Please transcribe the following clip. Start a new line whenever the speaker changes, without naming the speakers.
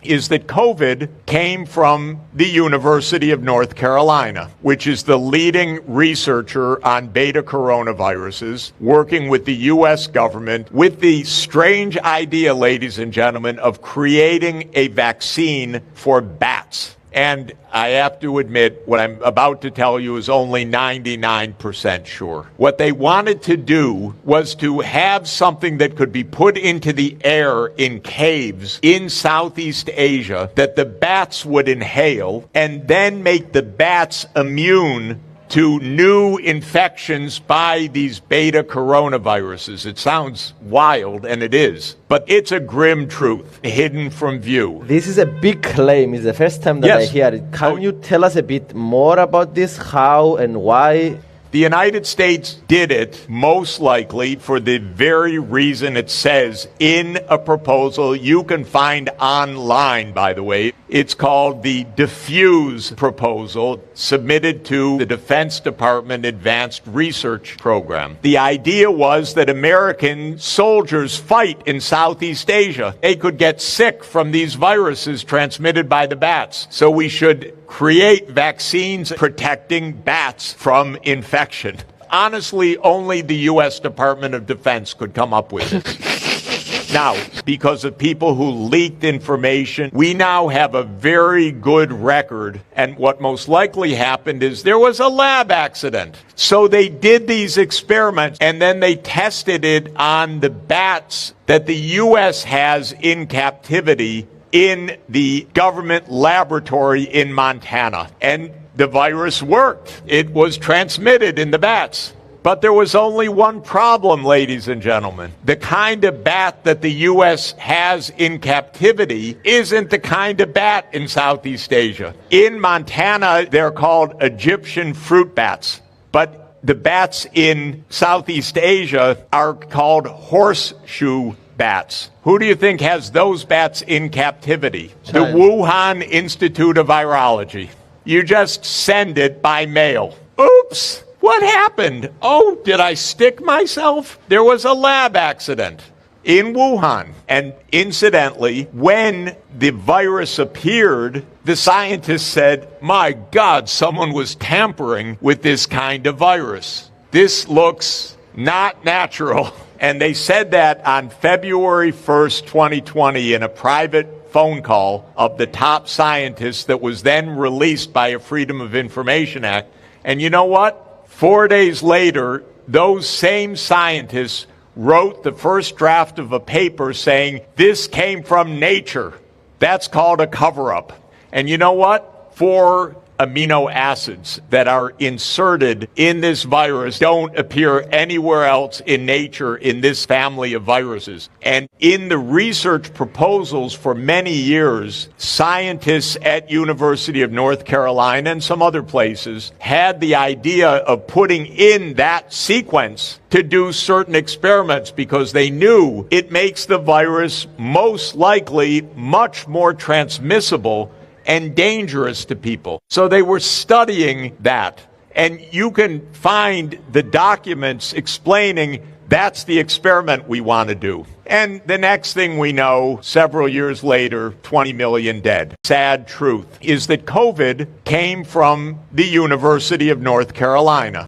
is that COVID came from the University of North Carolina, which is the leading researcher on beta coronaviruses, working with the U.S. government with the strange idea, ladies and gentlemen, of creating a vaccine for bats. And I have to admit, what I'm about to tell you is only 99% sure. What they wanted to do was to have something that could be put into the air in caves in Southeast Asia that the bats would inhale and then make the bats immune to new infections by these beta coronaviruses. It sounds wild, and it is, but it's a grim truth hidden from view.
This is a big claim. It's the first time that I hear it. Can you tell us a bit more about this, how and why?
The United States did it most likely for the very reason it says in a proposal you can find online, by the way. It's called the Diffuse proposal, submitted to the Defense Department Advanced Research Program. The idea was that American soldiers fight in Southeast Asia. They could get sick from these viruses transmitted by the bats. So we should create vaccines protecting bats from infection. Honestly, only the U.S. Department of Defense could come up with it. Now, because of people who leaked information, we now have a very good record. And what most likely happened is there was a lab accident. So they did these experiments and then they tested it on the bats that the U.S. has in captivity in the government laboratory in Montana. And the virus worked. It was transmitted in the bats. But there was only one problem, ladies and gentlemen. The kind of bat that the U.S. has in captivity isn't the kind of bat in Southeast Asia. In Montana, they're called Egyptian fruit bats. But the bats in Southeast Asia are called horseshoe bats. Who do you think has those bats in captivity?
China.
The Wuhan Institute of Virology. You just send it by mail. Oops! What happened? Oh, did I stick myself? There was a lab accident in Wuhan. And incidentally, when the virus appeared, the scientists said, my God, someone was tampering with this kind of virus. This looks not natural. And they said that on February 1st, 2020, in a private phone call of the top scientists that was then released by a Freedom of Information Act. And you know what? 4 days later, those same scientists wrote the first draft of a paper saying this came from nature. That's called a cover-up. And you know what? 4 amino acids that are inserted in this virus don't appear anywhere else in nature in this family of viruses. And in the research proposals for many years, scientists at University of North Carolina and some other places had the idea of putting in that sequence to do certain experiments because they knew it makes the virus most likely much more transmissible and dangerous to people. So they were studying that. And you can find the documents explaining that's the experiment we want to do. And the next thing we know, several years later, 20 million dead. Sad truth is that COVID came from the University of North Carolina.